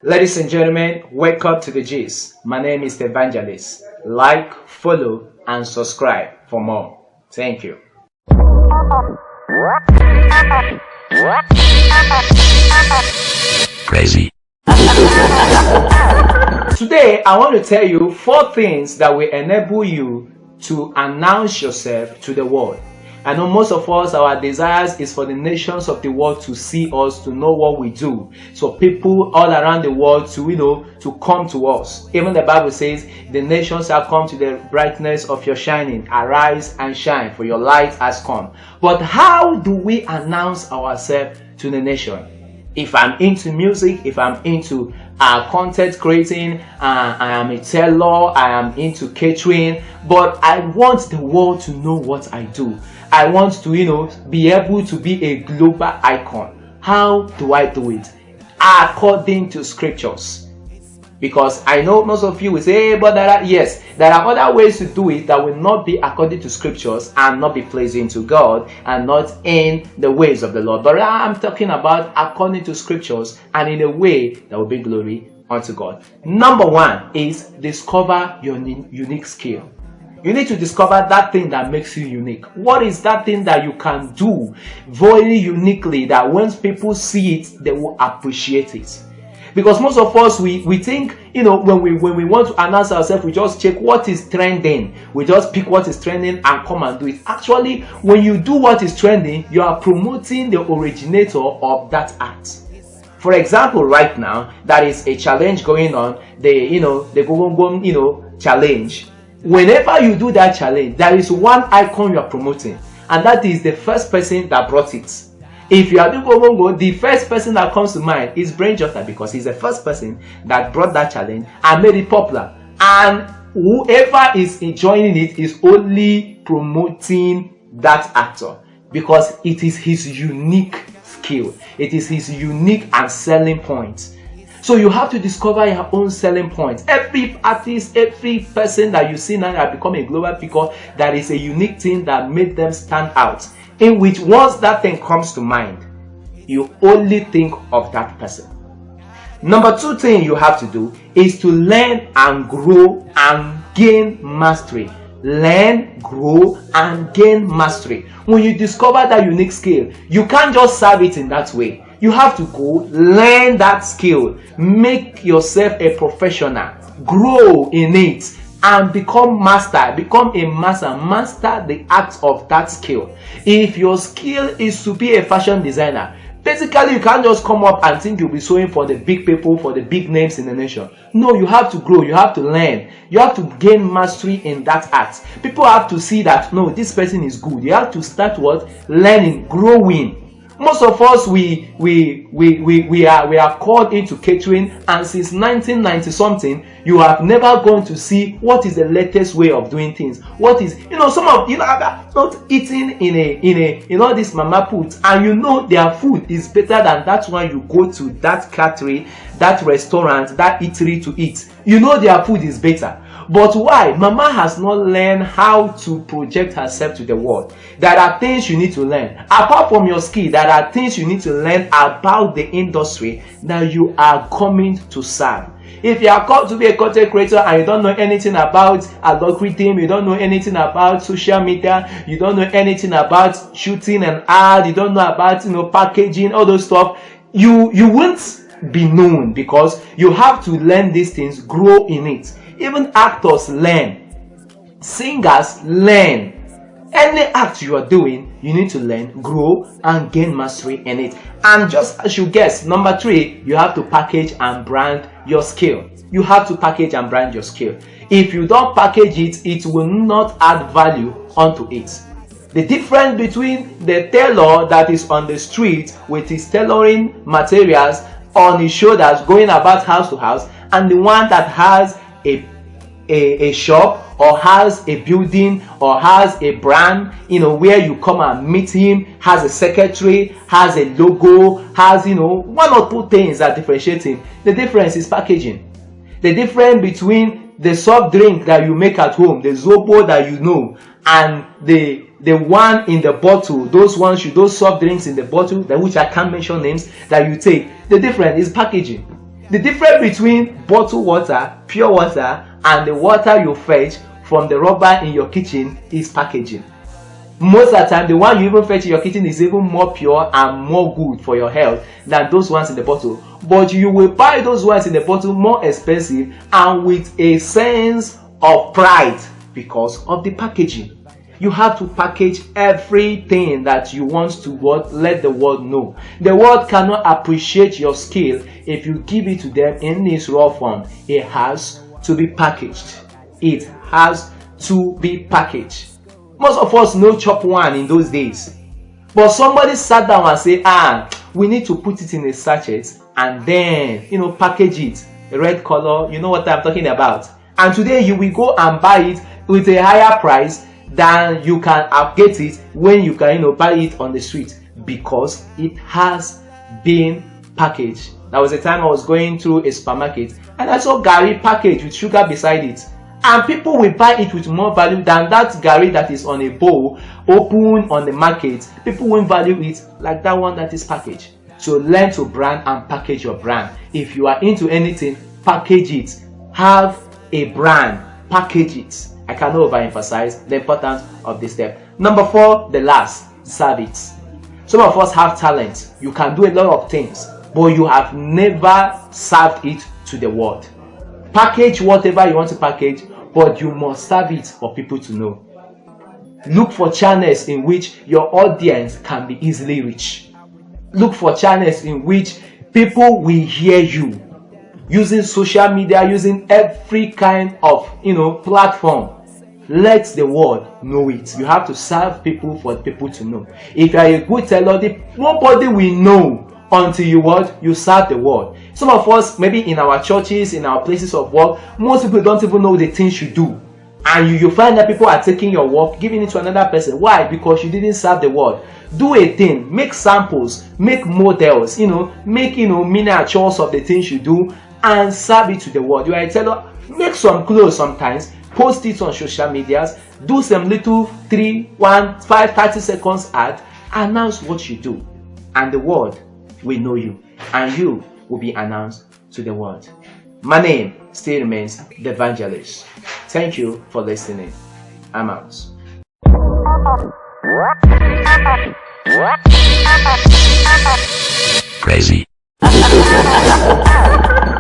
Ladies and gentlemen, welcome to the Gist. My name is Evangelist. Like, follow, and subscribe for more. Thank you. Crazy. Today, I want to tell you 4 things that will enable you to announce yourself to the world. I know most of us, our desires is for the nations of the world to see us, to know what we do. So people all around the world to come to us. Even the Bible says, the nations shall come to the brightness of your shining. Arise and shine, for your light has come. But how do we announce ourselves to the nation? If I'm into music, if I'm into content creating, I am a tailor, I am into catering, but I want the world to know what I do. I want to, be able to be a global icon. How do I do it? According to scriptures. Because I know most of you will say, hey, but there are other ways to do it that will not be according to scriptures and not be pleasing to God and not in the ways of the Lord. But I'm talking about according to scriptures and in a way that will bring glory unto God. Number 1 is discover your unique skill. You need to discover that thing that makes you unique. What is that thing that you can do very uniquely that when people see it, they will appreciate it? Because most of us, we think, when we want to announce ourselves, we just check what is trending. We just pick what is trending and come and do it. Actually, when you do what is trending, you are promoting the originator of that act. For example, right now, there is a challenge going on, the Gogongom, challenge. Whenever you do that challenge, there is one icon you are promoting, and that is the first person that brought it. If you are doing Gogongom, the first person that comes to mind is Brain Jotter, because he's the first person that brought that challenge and made it popular. And whoever is enjoying it is only promoting that actor because it is his unique skill. It is his unique and selling point. So you have to discover your own selling point. Every artist, every person that you see now that become a global figure, that is a unique thing that made them stand out. In which once that thing comes to mind, you only think of that person. Number 2 thing you have to do is to learn and grow and gain mastery. Learn, grow, and gain mastery. When you discover that unique skill, you can't just serve it in that way. You have to go learn that skill, make yourself a professional, grow in it, and become a master the art of that skill. If your skill is to be a fashion designer, basically you can't just come up and think you'll be sewing for the big people, for the big names in the nation. No, you have to grow, you have to learn, you have to gain mastery in that art. People have to see that, no, this person is good. You have to start learning, growing. Most of us, we are called into catering, and since 1990 something, you have never gone to see what is the latest way of doing things. What is, some of not eating in all these mama puts, and their food is better than that one you go to that catering, that restaurant, that eatery to eat. Their food is better. But why? Mama has not learned how to project herself to the world. There are things you need to learn. Apart from your skill, there are things you need to learn about the industry that you are coming to serve. If you are called to be a content creator and you don't know anything about algorithm, you don't know anything about social media, you don't know anything about shooting an ad, you don't know about packaging, all those stuff, you won't be known, because you have to learn these things, grow in it. Even actors learn, singers learn. Any act you are doing, you need to learn, grow, and gain mastery in it. And just as you guessed, number 3, you have to package and brand your skill. You have to package and brand your skill. If you don't package it, it will not add value onto it. The difference between the tailor that is on the street with his tailoring materials on his shoulders going about house to house, and the one that has a shop or has a building or has a brand, where you come and meet him, has a secretary, has a logo, has, 1 or 2 things that differentiate him. The difference is packaging. The difference between the soft drink that you make at home, the Zobo that and the one in the bottle, those soft drinks in the bottle, which I can't mention names, that you take, the difference is packaging. The difference between bottled water, pure water, and the water you fetch from the rubber in your kitchen is packaging. Most of the time, the one you even fetch in your kitchen is even more pure and more good for your health than those ones in the bottle. But you will buy those ones in the bottle more expensive and with a sense of pride because of the packaging. You have to package everything that you want to let the world know. The world cannot appreciate your skill if you give it to them in its raw form. It has to be packaged. It has to be packaged. Most of us know chop one in those days. But somebody sat down and said, we need to put it in a sachet and then, package it. Red color, you know what I'm talking about. And today you will go and buy it with a higher price than you can get it when you can buy it on the street, because it has been packaged. There was a time I was going through a supermarket and I saw garri packaged with sugar beside it, and people will buy it with more value than that garri that is on a bowl open on the market. People won't value it like that one that is packaged. So learn to brand and package your brand. If you are into anything, package it. Have a brand, package it. I cannot overemphasize the importance of this step. Number 4, the last, serve it. Some of us have talent. You can do a lot of things, but you have never served it to the world. Package whatever you want to package, but you must serve it for people to know. Look for channels in which your audience can be easily reached. Look for channels in which people will hear you. Using social media, using every kind of platform. Let the world know it. You have to serve people for people to know. If you are a good teller, nobody will know until you serve the world. Some of us, maybe in our churches, in our places of work, most people don't even know the things you do. And you find that people are taking your work, giving it to another person. Why? Because you didn't serve the world. Do a thing, make samples, make models, make miniatures of the things you do and serve it to the world. You are a teller, make some clothes sometimes, post it on social medias, do some little 3, 1, 5, 30 seconds ad, announce what you do, and the world will know you, and you will be announced to the world. My name still remains the Evangelist. Thank you for listening. I'm out. Crazy.